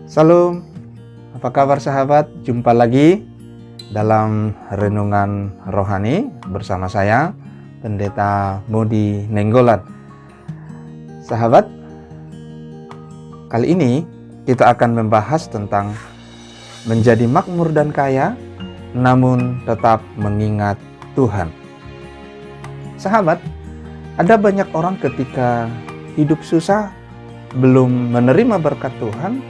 Salam, apa kabar sahabat? Jumpa lagi dalam renungan rohani bersama saya, Pendeta Modi Nenggolan. Sahabat, kali ini kita akan membahas tentang menjadi makmur dan kaya, namun tetap mengingat Tuhan. Sahabat, ada banyak orang ketika hidup susah, belum menerima berkat Tuhan,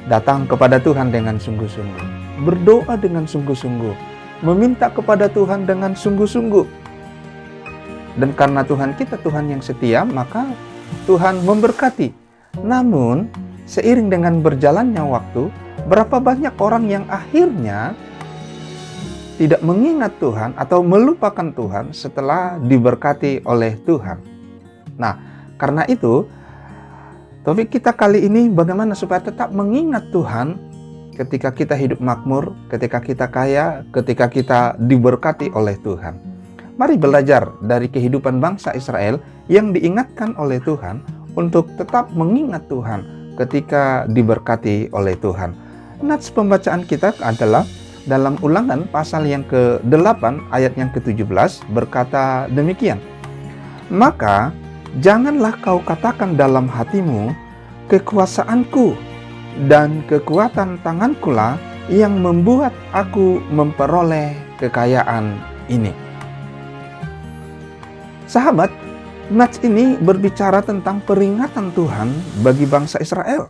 datang kepada Tuhan dengan sungguh-sungguh, berdoa dengan sungguh-sungguh, meminta kepada Tuhan dengan sungguh-sungguh. Dan karena Tuhan kita Tuhan yang setia, maka Tuhan memberkati. Namun, seiring dengan berjalannya waktu, berapa banyak orang yang akhirnya tidak mengingat Tuhan atau melupakan Tuhan setelah diberkati oleh Tuhan. Nah, karena itu, topik kita kali ini bagaimana supaya tetap mengingat Tuhan ketika kita hidup makmur, ketika kita kaya, ketika kita diberkati oleh Tuhan. Mari belajar dari kehidupan bangsa Israel yang diingatkan oleh Tuhan untuk tetap mengingat Tuhan ketika diberkati oleh Tuhan. Nats pembacaan kita adalah dalam Ulangan pasal yang ke-8 ayat yang ke-17 berkata demikian. Maka janganlah kau katakan dalam hatimu, kekuasaanku dan kekuatan tangankulah yang membuat aku memperoleh kekayaan ini. Sahabat, nats ini berbicara tentang peringatan Tuhan bagi bangsa Israel.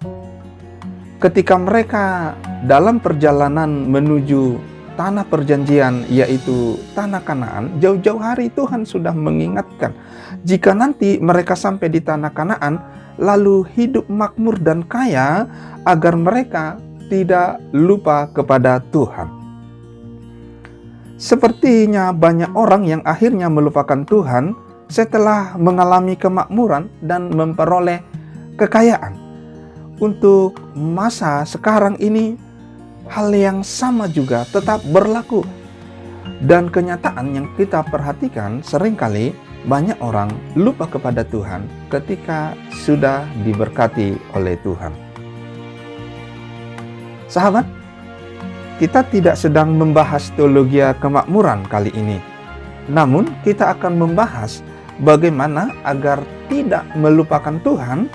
Ketika mereka dalam perjalanan menuju tanah perjanjian, yaitu tanah Kanaan, jauh-jauh hari Tuhan sudah mengingatkan, jika nanti mereka sampai di tanah Kanaan, lalu hidup makmur dan kaya, agar mereka tidak lupa kepada Tuhan. Sepertinya banyak orang yang akhirnya melupakan Tuhan setelah mengalami kemakmuran dan memperoleh kekayaan. Untuk masa sekarang ini, hal yang sama juga tetap berlaku. Dan kenyataan yang kita perhatikan seringkali banyak orang lupa kepada Tuhan ketika sudah diberkati oleh Tuhan. Sahabat, kita tidak sedang membahas teologi kemakmuran kali ini. Namun kita akan membahas bagaimana agar tidak melupakan Tuhan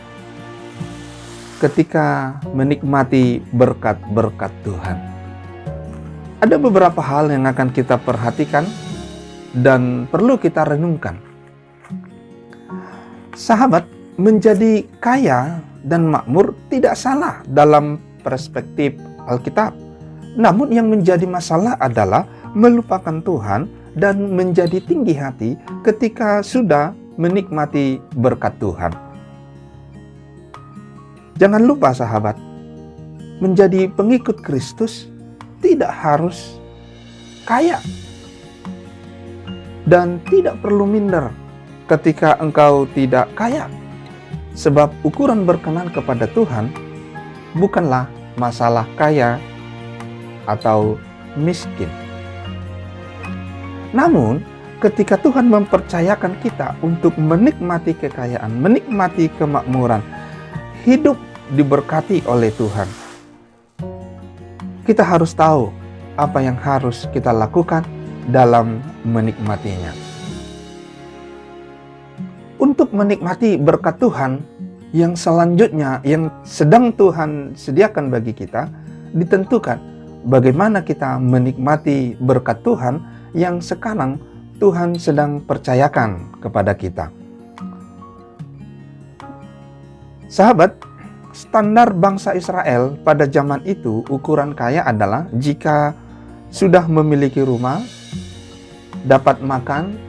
ketika menikmati berkat-berkat Tuhan. Ada beberapa hal yang akan kita perhatikan dan perlu kita renungkan. Sahabat, menjadi kaya dan makmur tidak salah dalam perspektif Alkitab. Namun yang menjadi masalah adalah melupakan Tuhan dan menjadi tinggi hati ketika sudah menikmati berkat Tuhan. Jangan lupa sahabat, menjadi pengikut Kristus tidak harus kaya. Dan tidak perlu minder ketika engkau tidak kaya. Sebab ukuran berkenan kepada Tuhan bukanlah masalah kaya atau miskin. Namun, ketika Tuhan mempercayakan kita untuk menikmati kekayaan, menikmati kemakmuran, hidup diberkati oleh Tuhan, kita harus tahu apa yang harus kita lakukan dalam menikmatinya. Untuk menikmati berkat Tuhan yang selanjutnya, yang sedang Tuhan sediakan bagi kita, ditentukan bagaimana kita menikmati berkat Tuhan yang sekarang Tuhan sedang percayakan kepada kita. Sahabat, standar bangsa Israel pada zaman itu, ukuran kaya adalah jika sudah memiliki rumah, dapat makan,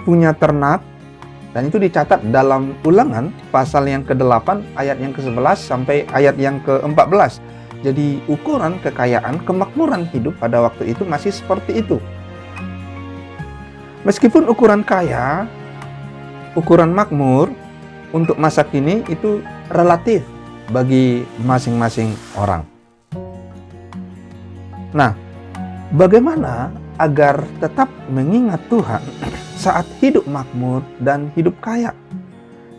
punya ternak, dan itu dicatat dalam Ulangan pasal yang ke-8 ayat yang ke-11 sampai ayat yang ke-14. Jadi ukuran kekayaan, kemakmuran hidup pada waktu itu masih seperti itu. Meskipun ukuran kaya, ukuran makmur untuk masa kini itu relatif bagi masing-masing orang. Nah, bagaimana agar tetap mengingat Tuhan saat hidup makmur dan hidup kaya?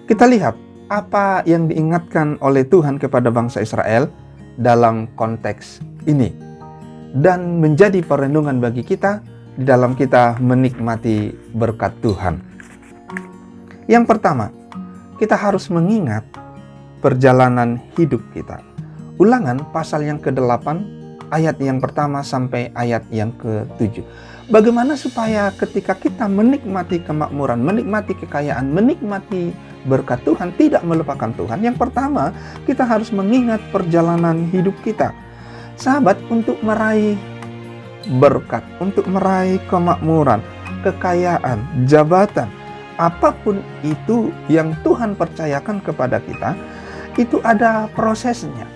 Kita lihat apa yang diingatkan oleh Tuhan kepada bangsa Israel dalam konteks ini dan menjadi perenungan bagi kita di dalam kita menikmati berkat Tuhan. Yang pertama, kita harus mengingat perjalanan hidup kita. Ulangan pasal yang ke-8 ayat yang pertama sampai ayat yang ke-7. Bagaimana supaya ketika kita menikmati kemakmuran, menikmati kekayaan, menikmati berkat Tuhan, tidak melupakan Tuhan. Yang pertama, kita harus mengingat perjalanan hidup kita. Sahabat, untuk meraih berkat, untuk meraih kemakmuran, kekayaan, jabatan, apapun itu yang Tuhan percayakan kepada kita, itu ada prosesnya.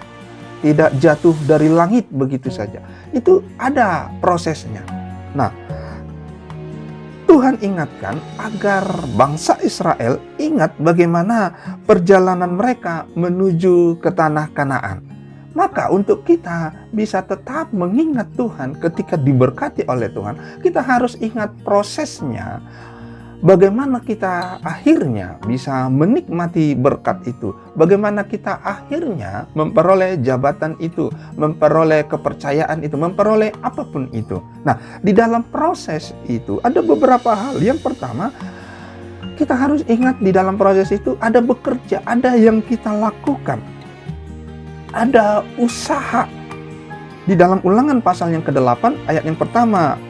Tidak jatuh dari langit begitu saja. Itu ada prosesnya. Nah, Tuhan ingatkan agar bangsa Israel ingat bagaimana perjalanan mereka menuju ke tanah Kanaan. Maka untuk kita bisa tetap mengingat Tuhan ketika diberkati oleh Tuhan, kita harus ingat prosesnya. Bagaimana kita akhirnya bisa menikmati berkat itu? Bagaimana kita akhirnya memperoleh jabatan itu, memperoleh kepercayaan itu, memperoleh apapun itu. Nah, di dalam proses itu ada beberapa hal. Yang pertama, kita harus ingat di dalam proses itu ada bekerja, ada yang kita lakukan. Ada usaha. Di dalam Ulangan pasal yang ke-8 ayat yang pertama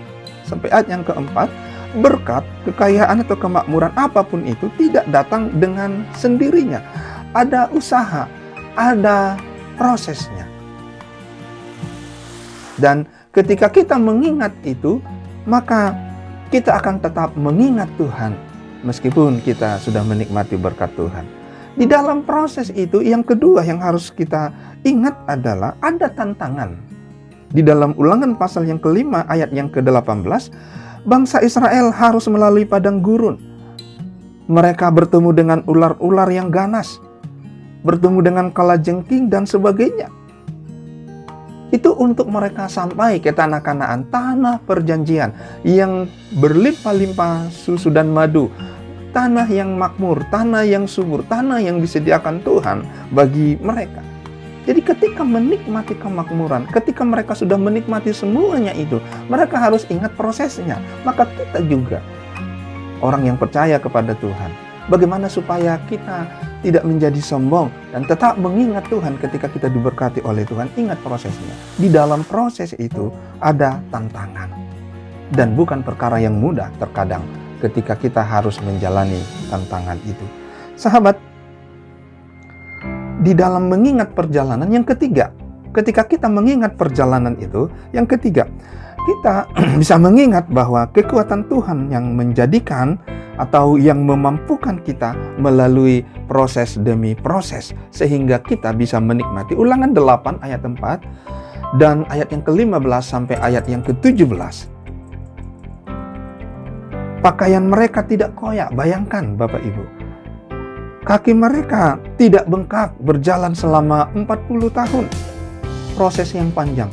sampai ayat yang ke-4, berkat, kekayaan atau kemakmuran apapun itu tidak datang dengan sendirinya. Ada usaha, ada prosesnya. Dan ketika kita mengingat itu, maka kita akan tetap mengingat Tuhan meskipun kita sudah menikmati berkat Tuhan. Di dalam proses itu, yang kedua yang harus kita ingat adalah ada tantangan. Di dalam Ulangan pasal yang ke-5 ayat yang ke-18, bangsa Israel harus melalui padang gurun. Mereka bertemu dengan ular-ular yang ganas, bertemu dengan kalajengking dan sebagainya. Itu untuk mereka sampai ke tanah Kanaan, tanah perjanjian yang berlimpah-limpah susu dan madu, tanah yang makmur, tanah yang subur, tanah yang disediakan Tuhan bagi mereka. Jadi ketika menikmati kemakmuran, ketika mereka sudah menikmati semuanya itu, mereka harus ingat prosesnya. Maka kita juga, orang yang percaya kepada Tuhan, bagaimana supaya kita tidak menjadi sombong dan tetap mengingat Tuhan ketika kita diberkati oleh Tuhan. Ingat prosesnya. Di dalam proses itu ada tantangan. Dan bukan perkara yang mudah terkadang ketika kita harus menjalani tantangan itu. Sahabat, di dalam mengingat perjalanan yang ketiga, ketika kita mengingat perjalanan itu, yang ketiga, kita bisa mengingat bahwa kekuatan Tuhan yang menjadikan atau yang memampukan kita melalui proses demi proses, sehingga kita bisa menikmati. Ulangan 8 ayat 4 dan ayat yang ke-15 sampai ayat yang ke-17. Pakaian mereka tidak koyak, bayangkan Bapak Ibu. Kaki mereka tidak bengkak, berjalan selama 40 tahun. Proses yang panjang.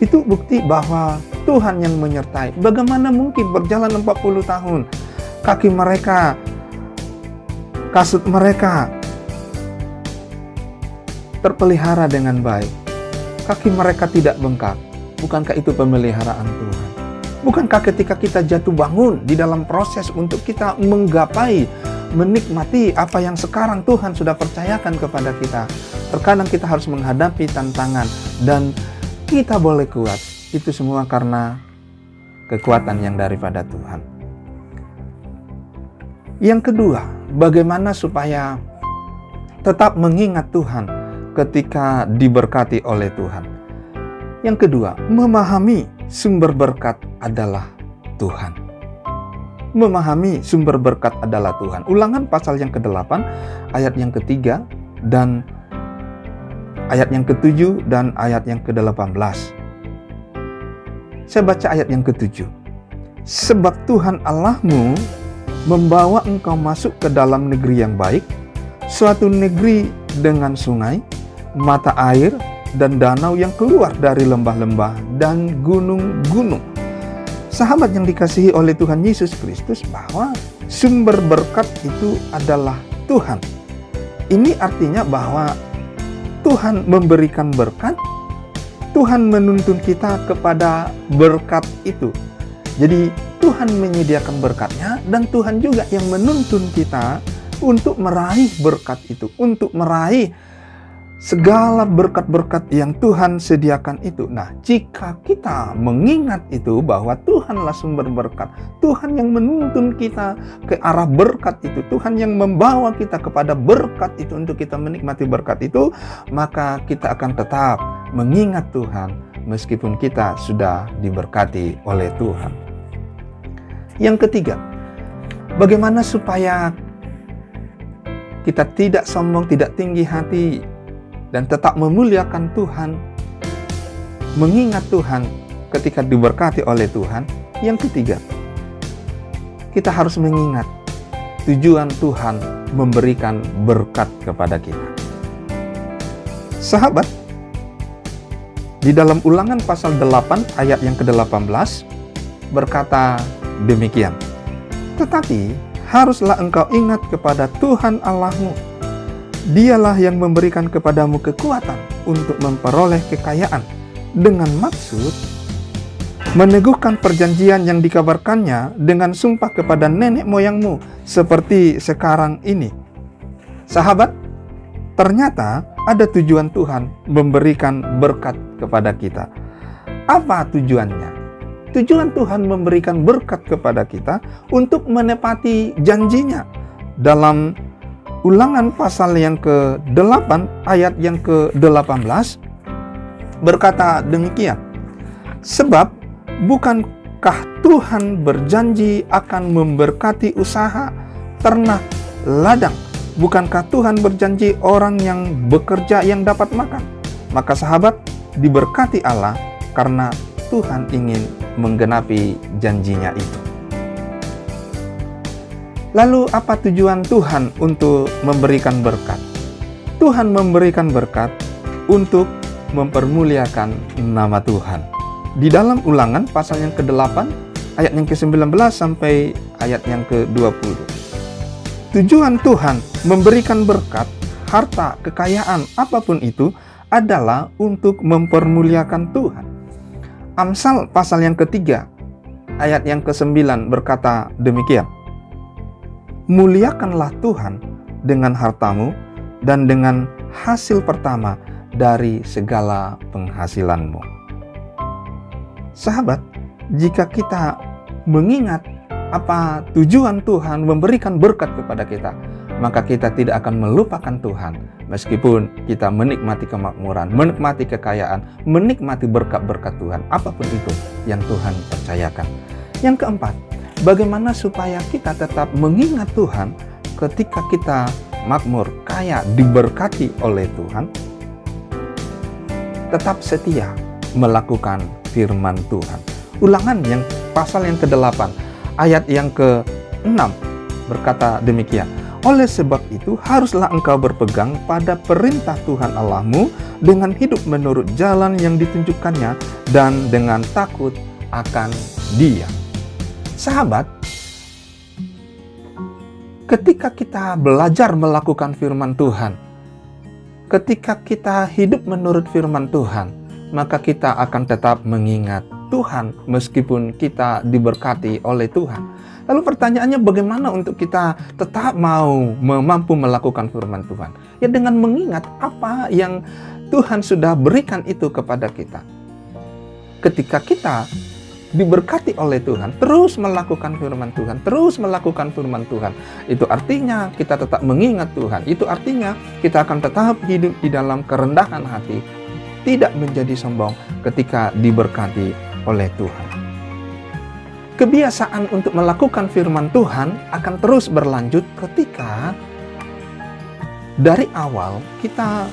Itu bukti bahwa Tuhan yang menyertai. Bagaimana mungkin berjalan 40 tahun? Kaki mereka, kasut mereka terpelihara dengan baik. Kaki mereka tidak bengkak. Bukankah itu pemeliharaan Tuhan? Bukankah ketika kita jatuh bangun di dalam proses untuk kita menggapai, menikmati apa yang sekarang Tuhan sudah percayakan kepada kita, terkadang kita harus menghadapi tantangan dan kita boleh kuat. Itu semua karena kekuatan yang daripada Tuhan. Yang kedua, bagaimana supaya tetap mengingat Tuhan ketika diberkati oleh Tuhan. Yang kedua, memahami sumber berkat adalah Tuhan. Memahami sumber berkat adalah Tuhan. Ulangan pasal yang ke-8, ayat yang ke-3 dan ayat yang ke-7 dan ayat yang ke-18. Saya baca ayat yang ke-7. Sebab Tuhan Allahmu membawa engkau masuk ke dalam negeri yang baik, suatu negeri dengan sungai, mata air, dan danau yang keluar dari lembah-lembah dan gunung-gunung. Sahabat yang dikasihi oleh Tuhan Yesus Kristus, bahwa sumber berkat itu adalah Tuhan. Ini artinya bahwa Tuhan memberikan berkat, Tuhan menuntun kita kepada berkat itu. Jadi Tuhan menyediakan berkatnya dan Tuhan juga yang menuntun kita untuk meraih berkat itu, untuk meraih segala berkat-berkat yang Tuhan sediakan itu. Nah, jika kita mengingat itu bahwa Tuhanlah sumber berkat, Tuhan yang menuntun kita ke arah berkat itu, Tuhan yang membawa kita kepada berkat itu untuk kita menikmati berkat itu, maka kita akan tetap mengingat Tuhan meskipun kita sudah diberkati oleh Tuhan. Yang ketiga, bagaimana supaya kita tidak sombong, tidak tinggi hati, dan tetap memuliakan Tuhan, mengingat Tuhan ketika diberkati oleh Tuhan. Yang ketiga, kita harus mengingat tujuan Tuhan memberikan berkat kepada kita. Sahabat, di dalam Ulangan pasal 8 ayat yang ke-18 berkata demikian, "Tetapi haruslah engkau ingat kepada Tuhan Allahmu. Dialah yang memberikan kepadamu kekuatan untuk memperoleh kekayaan dengan maksud meneguhkan perjanjian yang dikabarkannya dengan sumpah kepada nenek moyangmu seperti sekarang ini." Sahabat, ternyata ada tujuan Tuhan memberikan berkat kepada kita. Apa tujuannya? Tujuan Tuhan memberikan berkat kepada kita untuk menepati janjinya. Dalam Ulangan pasal yang ke-8 ayat yang ke-18 berkata demikian, "Sebab bukankah Tuhan berjanji akan memberkati usaha, ternak, ladang? Bukankah Tuhan berjanji orang yang bekerja yang dapat makan?" Maka sahabat, diberkati Allah karena Tuhan ingin menggenapi janjinya itu. Lalu apa tujuan Tuhan untuk memberikan berkat? Tuhan memberikan berkat untuk mempermuliakan nama Tuhan. Di dalam Ulangan pasal yang ke-8 ayat yang ke-19 sampai ayat yang ke-20. Tujuan Tuhan memberikan berkat, harta, kekayaan, apapun itu adalah untuk mempermuliakan Tuhan. Amsal pasal yang ke-3 ayat yang ke-9 berkata demikian, "Muliakanlah Tuhan dengan hartamu dan dengan hasil pertama dari segala penghasilanmu." Sahabat, jika kita mengingat apa tujuan Tuhan memberikan berkat kepada kita, maka kita tidak akan melupakan Tuhan meskipun kita menikmati kemakmuran, menikmati kekayaan, menikmati berkat-berkat Tuhan, apapun itu yang Tuhan percayakan. Yang keempat, bagaimana supaya kita tetap mengingat Tuhan ketika kita makmur, kaya, diberkati oleh Tuhan? Tetap setia melakukan firman Tuhan. Ulangan yang pasal yang ke-8 ayat yang ke-6 berkata demikian, "Oleh sebab itu haruslah engkau berpegang pada perintah Tuhan Allahmu dengan hidup menurut jalan yang ditunjukkannya dan dengan takut akan Dia." Sahabat, ketika kita belajar melakukan firman Tuhan, ketika kita hidup menurut firman Tuhan, maka kita akan tetap mengingat Tuhan meskipun kita diberkati oleh Tuhan. Lalu pertanyaannya, bagaimana untuk kita tetap mampu melakukan firman Tuhan? Ya dengan mengingat apa yang Tuhan sudah berikan itu kepada kita. Ketika kita diberkati oleh Tuhan, terus melakukan firman Tuhan, terus melakukan firman Tuhan, itu artinya kita tetap mengingat Tuhan. Itu artinya kita akan tetap hidup di dalam kerendahan hati, tidak menjadi sombong ketika diberkati oleh Tuhan. Kebiasaan untuk melakukan firman Tuhan akan terus berlanjut ketika dari awal kita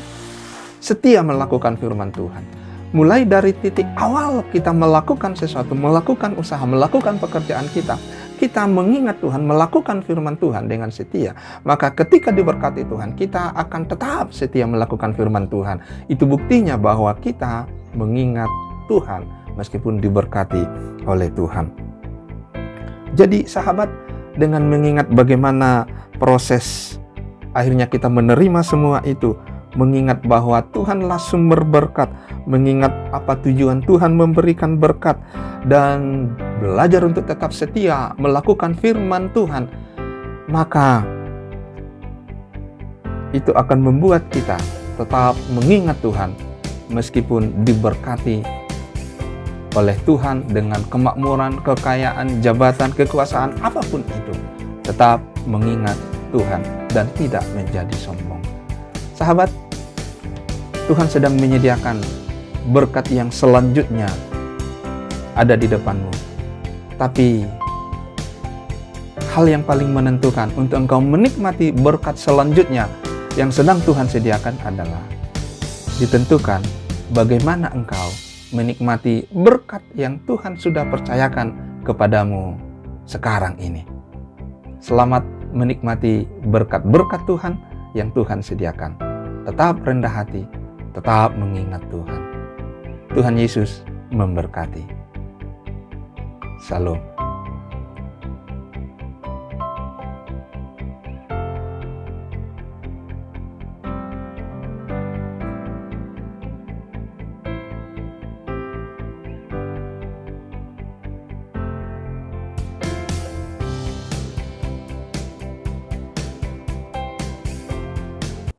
setia melakukan firman Tuhan. Mulai dari titik awal kita melakukan sesuatu, melakukan usaha, melakukan pekerjaan kita mengingat Tuhan, melakukan firman Tuhan dengan setia. Maka ketika diberkati Tuhan, kita akan tetap setia melakukan firman Tuhan. Itu buktinya bahwa kita mengingat Tuhan meskipun diberkati oleh Tuhan. Jadi sahabat, dengan mengingat bagaimana proses akhirnya kita menerima semua itu, mengingat bahwa Tuhanlah sumber berkat, mengingat apa tujuan Tuhan memberikan berkat, dan belajar untuk tetap setia melakukan firman Tuhan, maka itu akan membuat kita tetap mengingat Tuhan meskipun diberkati oleh Tuhan dengan kemakmuran, kekayaan, jabatan, kekuasaan, apapun itu. Tetap mengingat Tuhan dan tidak menjadi sombong. Sahabat, Tuhan sedang menyediakan berkat yang selanjutnya ada di depanmu. Tapi hal yang paling menentukan untuk engkau menikmati berkat selanjutnya yang sedang Tuhan sediakan adalah ditentukan bagaimana engkau menikmati berkat yang Tuhan sudah percayakan kepadamu sekarang ini. Selamat menikmati berkat-berkat Tuhan yang Tuhan sediakan. Tetap rendah hati, tetap mengingat Tuhan. Tuhan Yesus memberkati. Salam.